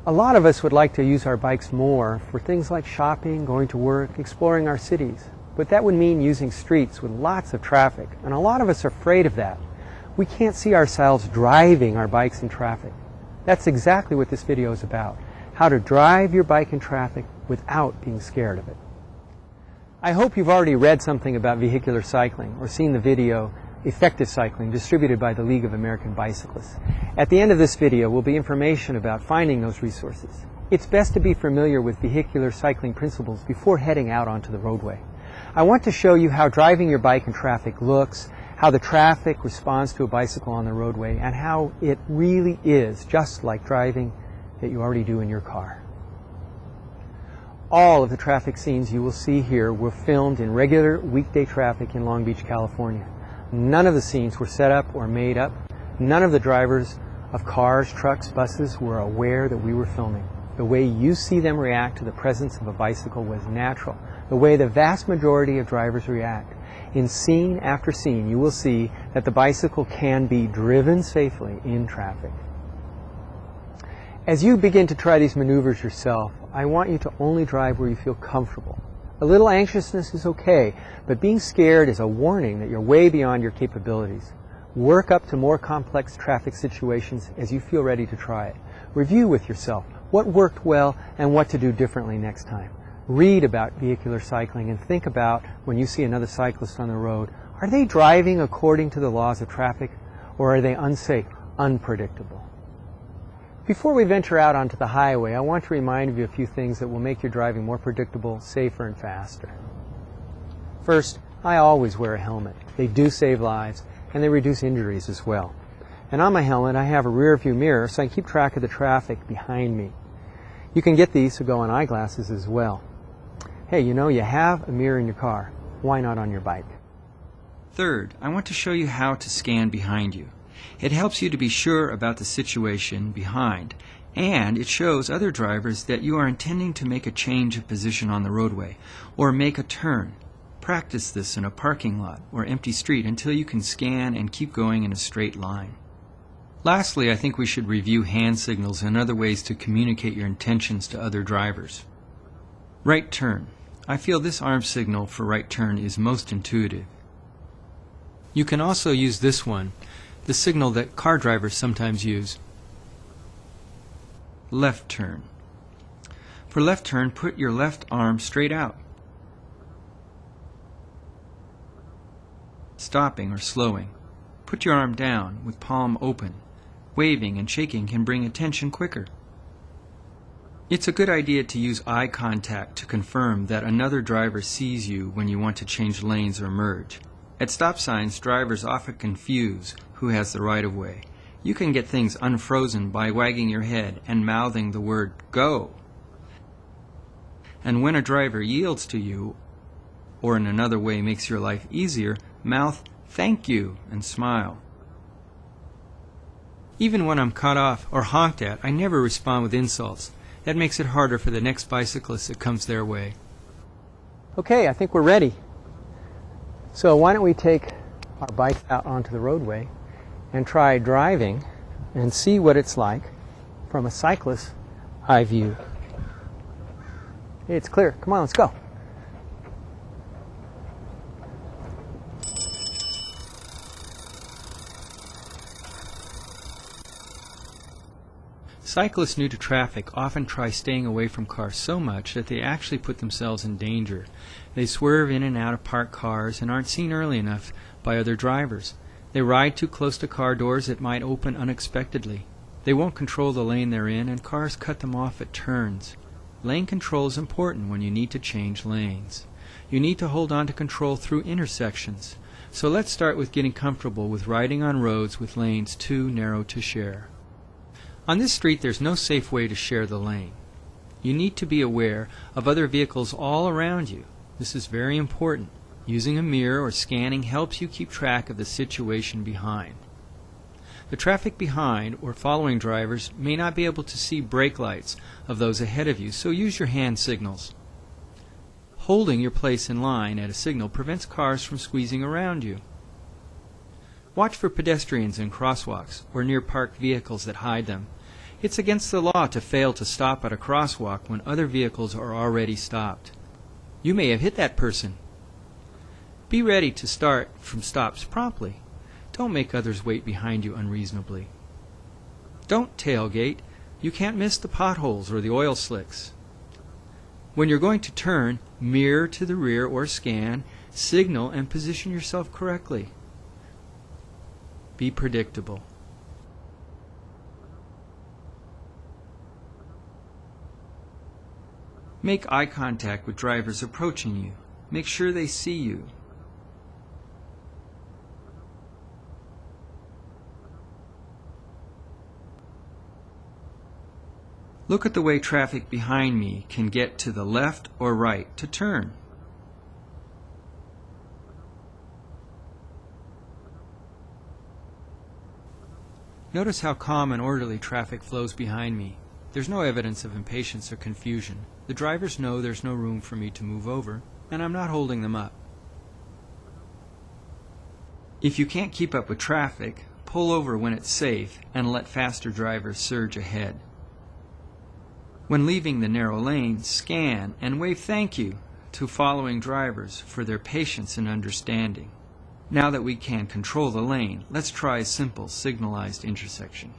A lot of us would like to use our bikes more for things like shopping, going to work, exploring our cities. But that would mean using streets with lots of traffic, and a lot of us are afraid of that. We can't see ourselves driving our bikes in traffic. That's exactly what this video is about, how to drive your bike in traffic without being scared of it. I hope you've already read something about vehicular cycling or seen the video Effective Cycling distributed by the League of American Bicyclists. At the end of this video will be information about finding those resources. It's best to be familiar with vehicular cycling principles before heading out onto the roadway. I want to show you how driving your bike in traffic looks, how the traffic responds to a bicycle on the roadway, and how it really is just like driving that you already do in your car. All of the traffic scenes you will see here were filmed in regular weekday traffic in Long Beach, California. None of the scenes were set up or made up. None of the drivers of cars, trucks, buses were aware that we were filming. The way you see them react to the presence of a bicycle was natural, the way the vast majority of drivers react. In scene after scene, you will see that the bicycle can be driven safely in traffic. As you begin to try these maneuvers yourself, I want you to only drive where you feel comfortable. A little anxiousness is okay, but being scared is a warning that you're way beyond your capabilities. Work up to more complex traffic situations as you feel ready to try it. Review with yourself what worked well and what to do differently next time. Read about vehicular cycling and think about when you see another cyclist on the road. Are they driving according to the laws of traffic, or are they unsafe, unpredictable? Before we venture out onto the highway, I want to remind you of a few things that will make your driving more predictable, safer, and faster. First, I always wear a helmet. They do save lives, and they reduce injuries as well. And on my helmet, I have a rear view mirror so I can keep track of the traffic behind me. You can get these to go on eyeglasses as well. Hey, you know, you have a mirror in your car. Why not on your bike? Third, I want to show you how to scan behind you. It helps you to be sure about the situation behind, and it shows other drivers that you are intending to make a change of position on the roadway or make a turn. Practice this in a parking lot or empty street until you can scan and keep going in a straight line. Lastly, I think we should review hand signals and other ways to communicate your intentions to other drivers. Right turn. I feel this arm signal for right turn is most intuitive. You can also use this one, the signal that car drivers sometimes use. Left turn. For left turn, put your left arm straight out. Stopping or slowing. Put your arm down with palm open. Waving and shaking can bring attention quicker. It's a good idea to use eye contact to confirm that another driver sees you when you want to change lanes or merge. At stop signs, drivers often confuse who has the right-of-way. You can get things unfrozen by wagging your head and mouthing the word "go." And when a driver yields to you, or in another way makes your life easier, mouth "thank you" and smile. Even when I'm cut off or honked at, I never respond with insults. That makes it harder for the next bicyclist that comes their way. Okay, I think we're ready. So why don't we take our bikes out onto the roadway and try driving and see what it's like from a cyclist's eye view. It's clear. Come on, let's go. Cyclists new to traffic often try staying away from cars so much that they actually put themselves in danger. They swerve in and out of parked cars and aren't seen early enough by other drivers. They ride too close to car doors that might open unexpectedly. They won't control the lane they're in, and cars cut them off at turns. Lane control is important when you need to change lanes. You need to hold on to control through intersections. So let's start with getting comfortable with riding on roads with lanes too narrow to share. On this street, there's no safe way to share the lane. You need to be aware of other vehicles all around you. This is very important. Using a mirror or scanning helps you keep track of the situation behind. The traffic behind or following drivers may not be able to see brake lights of those ahead of you, so use your hand signals. Holding your place in line at a signal prevents cars from squeezing around you. Watch for pedestrians in crosswalks or near parked vehicles that hide them. It's against the law to fail to stop at a crosswalk when other vehicles are already stopped. You may have hit that person. Be ready to start from stops promptly. Don't make others wait behind you unreasonably. Don't tailgate. You can't miss the potholes or the oil slicks. When you're going to turn, mirror to the rear or scan, signal, and position yourself correctly. Be predictable. Make eye contact with drivers approaching you. Make sure they see you. Look at the way traffic behind me can get to the left or right to turn. Notice how calm and orderly traffic flows behind me. There's no evidence of impatience or confusion. The drivers know there's no room for me to move over, and I'm not holding them up. If you can't keep up with traffic, pull over when it's safe and let faster drivers surge ahead. When leaving the narrow lane, scan and wave thank you to following drivers for their patience and understanding. Now that we can control the lane, let's try a simple signalized intersection.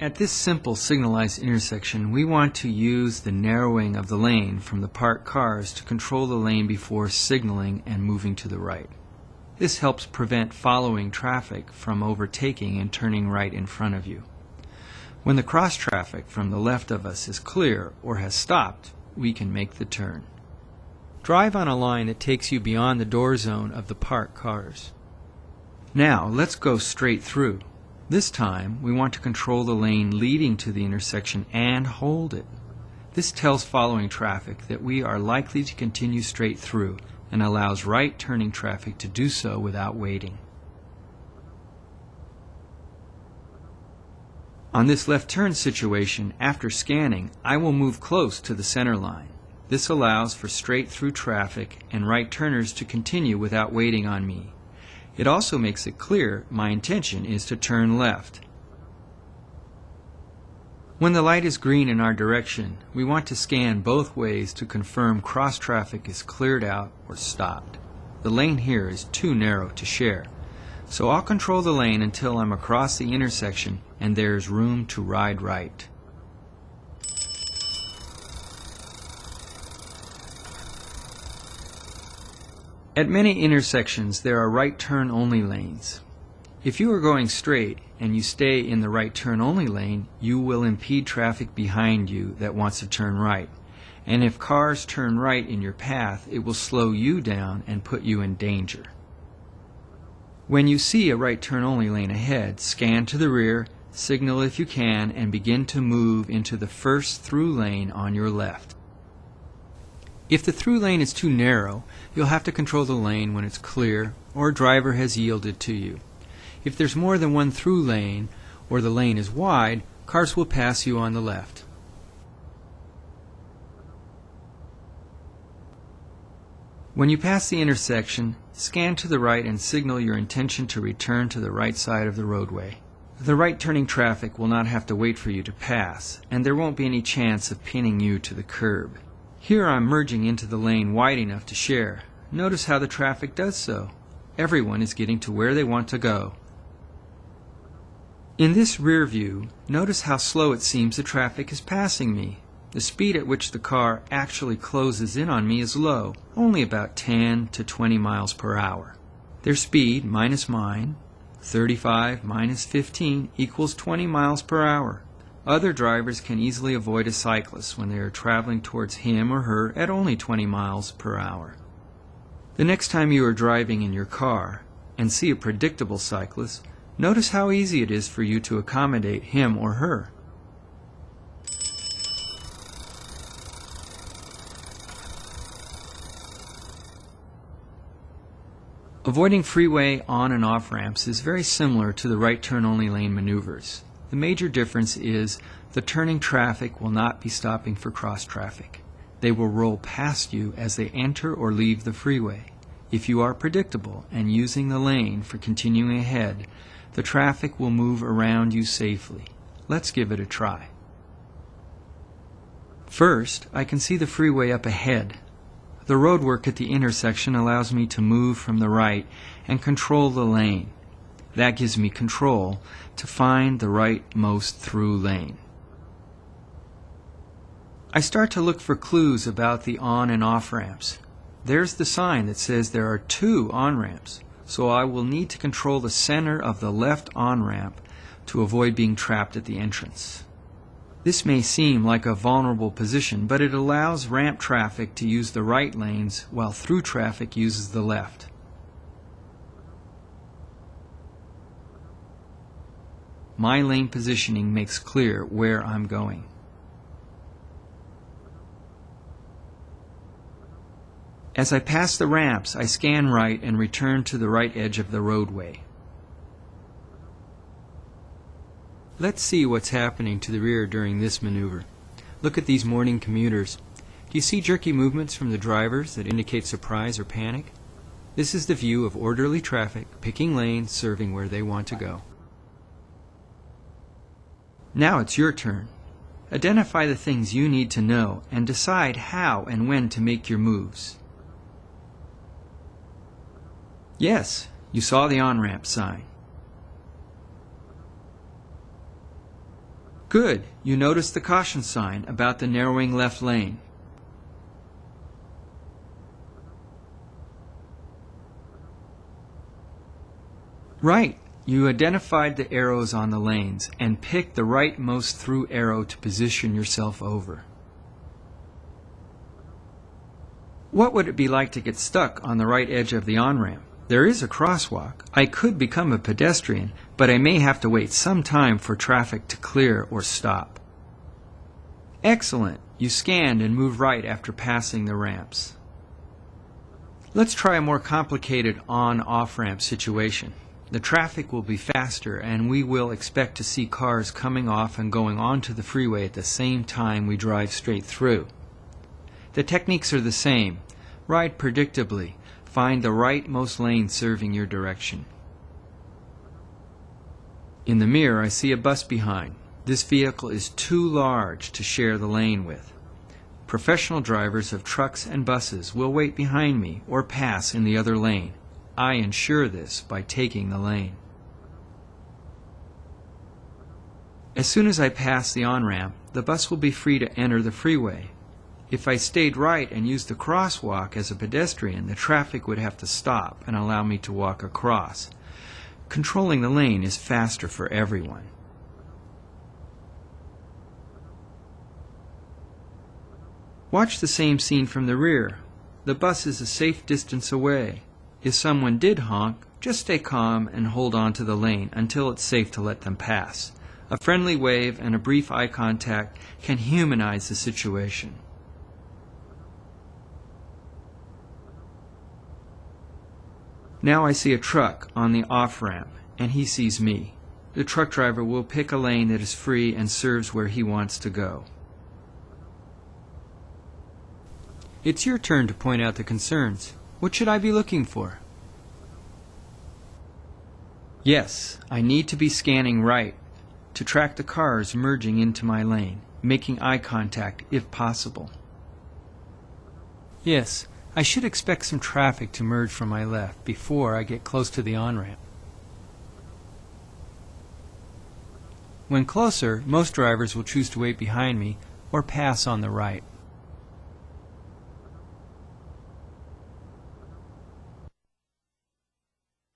At this simple signalized intersection, we want to use the narrowing of the lane from the parked cars to control the lane before signaling and moving to the right. This helps prevent following traffic from overtaking and turning right in front of you. When the cross traffic from the left of us is clear or has stopped, we can make the turn. Drive on a line that takes you beyond the door zone of the parked cars. Now, let's go straight through. This time, we want to control the lane leading to the intersection and hold it. This tells following traffic that we are likely to continue straight through and allows right-turning traffic to do so without waiting. On this left turn situation, after scanning, I will move close to the center line. This allows for straight-through traffic and right-turners to continue without waiting on me. It also makes it clear my intention is to turn left. When the light is green in our direction, we want to scan both ways to confirm cross traffic is cleared out or stopped. The lane here is too narrow to share, so I'll control the lane until I'm across the intersection and there's room to ride right. At many intersections, there are right turn only lanes. If you are going straight and you stay in the right turn only lane, you will impede traffic behind you that wants to turn right. And if cars turn right in your path, it will slow you down and put you in danger. When you see a right turn only lane ahead, scan to the rear, signal if you can, and begin to move into the first through lane on your left. If the through lane is too narrow, you'll have to control the lane when it's clear or a driver has yielded to you. If there's more than one through lane or the lane is wide, cars will pass you on the left. When you pass the intersection, scan to the right and signal your intention to return to the right side of the roadway. The right-turning traffic will not have to wait for you to pass, and there won't be any chance of pinning you to the curb. Here I'm merging into the lane wide enough to share. Notice how the traffic does so. Everyone is getting to where they want to go. In this rear view, notice how slow it seems the traffic is passing me. The speed at which the car actually closes in on me is low, only about 10 to 20 miles per hour. Their speed minus mine, 35 minus 15 equals 20 miles per hour. Other drivers can easily avoid a cyclist when they are traveling towards him or her at only 20 miles per hour. The next time you are driving in your car and see a predictable cyclist, notice how easy it is for you to accommodate him or her. Avoiding freeway on and off ramps is very similar to the right turn only lane maneuvers. The major difference is the turning traffic will not be stopping for cross traffic. They will roll past you as they enter or leave the freeway. If you are predictable and using the lane for continuing ahead, the traffic will move around you safely. Let's give it a try. First, I can see the freeway up ahead. The roadwork at the intersection allows me to move from the right and control the lane. That gives me control to find the rightmost through lane. I start to look for clues about the on and off ramps. There's the sign that says there are 2 on-ramps, so I will need to control the center of the left on-ramp to avoid being trapped at the entrance. This may seem like a vulnerable position, but it allows ramp traffic to use the right lanes while through traffic uses the left. My lane positioning makes clear where I'm going. As I pass the ramps, I scan right and return to the right edge of the roadway. Let's see what's happening to the rear during this maneuver. Look at these morning commuters. Do you see jerky movements from the drivers that indicate surprise or panic? This is the view of orderly traffic, picking lanes, serving where they want to go. Now it's your turn. Identify the things you need to know and decide how and when to make your moves. Yes, you saw the on-ramp sign. Good, you noticed the caution sign about the narrowing left lane. Right, you identified the arrows on the lanes and picked the rightmost through arrow to position yourself over. What would it be like to get stuck on the right edge of the on-ramp? There is a crosswalk. I could become a pedestrian, but I may have to wait some time for traffic to clear or stop. Excellent! You scanned and moved right after passing the ramps. Let's try a more complicated on-off ramp situation. The traffic will be faster and we will expect to see cars coming off and going onto the freeway at the same time we drive straight through. The techniques are the same. Ride predictably. Find the rightmost lane serving your direction. In the mirror, I see a bus behind. This vehicle is too large to share the lane with. Professional drivers of trucks and buses will wait behind me or pass in the other lane. I ensure this by taking the lane. As soon as I pass the on-ramp, the bus will be free to enter the freeway. If I stayed right and used the crosswalk as a pedestrian, the traffic would have to stop and allow me to walk across. Controlling the lane is faster for everyone. Watch the same scene from the rear. The bus is a safe distance away. If someone did honk, just stay calm and hold on to the lane until it's safe to let them pass. A friendly wave and a brief eye contact can humanize the situation. Now I see a truck on the off-ramp, and he sees me. The truck driver will pick a lane that is free and serves where he wants to go. It's your turn to point out the concerns. What should I be looking for? Yes, I need to be scanning right to track the cars merging into my lane, making eye contact if possible. Yes, I should expect some traffic to merge from my left before I get close to the on-ramp. When closer, most drivers will choose to wait behind me or pass on the right.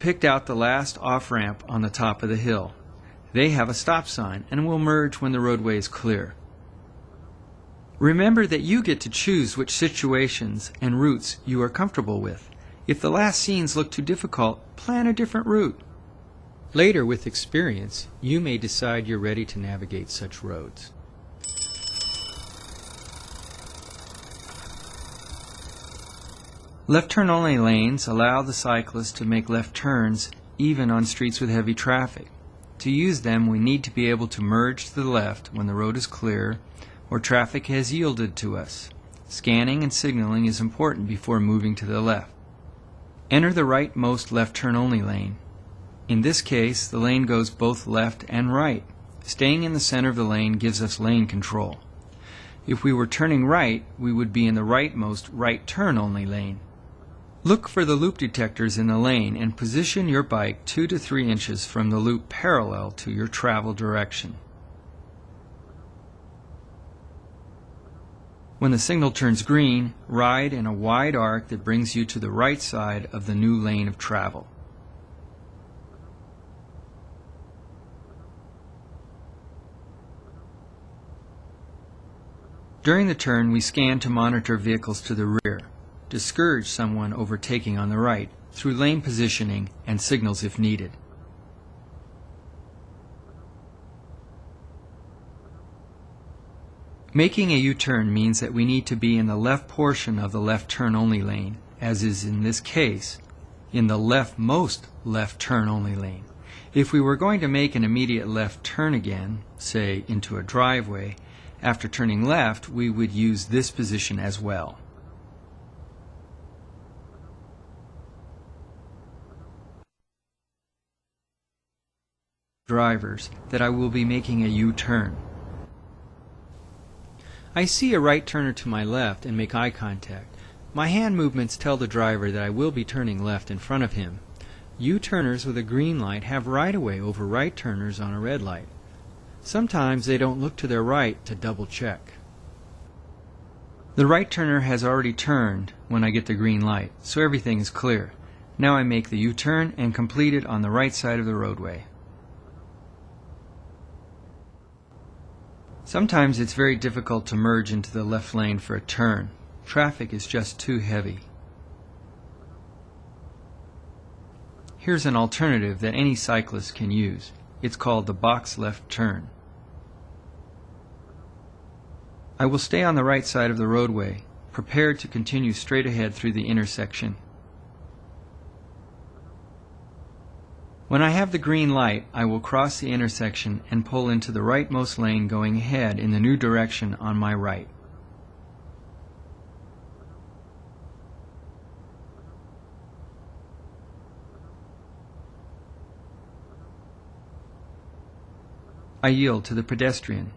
Picked out the last off-ramp on the top of the hill. They have a stop sign and will merge when the roadway is clear. Remember that you get to choose which situations and routes you are comfortable with. If the last scenes look too difficult, plan a different route. Later, with experience, you may decide you're ready to navigate such roads. Left turn only lanes allow the cyclist to make left turns even on streets with heavy traffic. To use them, we need to be able to merge to the left when the road is clear or traffic has yielded to us. Scanning and signaling is important before moving to the left. Enter the rightmost left turn only lane. In this case, the lane goes both left and right. Staying in the center of the lane gives us lane control. If we were turning right, we would be in the rightmost right turn only lane. Look for the loop detectors in the lane and position your bike 2 to 3 inches from the loop parallel to your travel direction. When the signal turns green, ride in a wide arc that brings you to the right side of the new lane of travel. During the turn, we scan to monitor vehicles to the rear, discourage someone overtaking on the right through lane positioning and signals if needed. Making a U-turn means that we need to be in the left portion of the left turn only lane, as is in this case, in the leftmost left turn only lane. If we were going to make an immediate left turn again, say into a driveway, after turning left, we would use this position as well. Drivers that I will be making a U-turn. I see a right turner to my left and make eye contact. My hand movements tell the driver that I will be turning left in front of him. U-turners with a green light have right-of-way over right turners on a red light. Sometimes they don't look to their right to double check. The right turner has already turned when I get the green light, so everything is clear. Now I make the U-turn and complete it on the right side of the roadway. Sometimes it's very difficult to merge into the left lane for a turn. Traffic is just too heavy. Here's an alternative that any cyclist can use. It's called the box left turn. I will stay on the right side of the roadway, prepared to continue straight ahead through the intersection. When I have the green light, I will cross the intersection and pull into the rightmost lane going ahead in the new direction on my right. I yield to the pedestrian.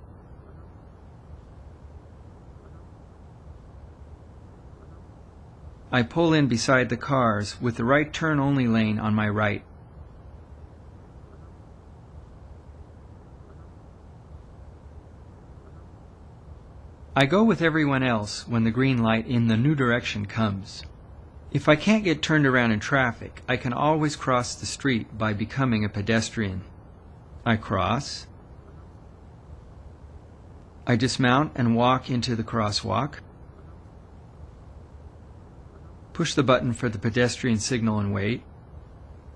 I pull in beside the cars with the right turn only lane on my right. I go with everyone else when the green light in the new direction comes. If I can't get turned around in traffic, I can always cross the street by becoming a pedestrian. I cross. I dismount and walk into the crosswalk. Push the button for the pedestrian signal and wait.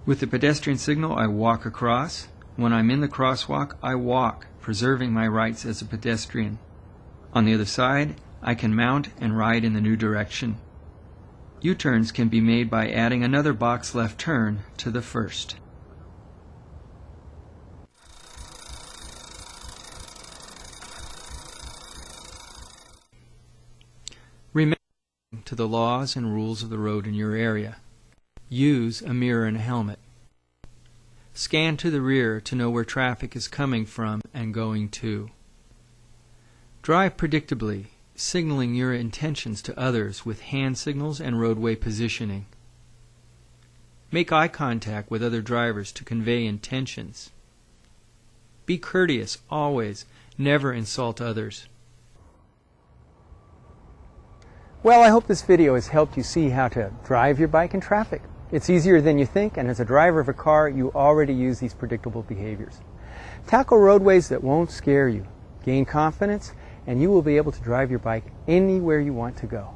With the pedestrian signal, I walk across. When I'm in the crosswalk, I walk, preserving my rights as a pedestrian. On the other side, I can mount and ride in the new direction. U-turns can be made by adding another box left turn to the first. Remember to the laws and rules of the road in your area. Use a mirror and a helmet. Scan to the rear to know where traffic is coming from and going to. Drive predictably, signaling your intentions to others with hand signals and roadway positioning. Make eye contact with other drivers to convey intentions. Be courteous, always. Never insult others. Well, I hope this video has helped you see how to drive your bike in traffic. It's easier than you think, and as a driver of a car, you already use these predictable behaviors. Tackle roadways that won't scare you. Gain confidence, and you will be able to drive your bike anywhere you want to go.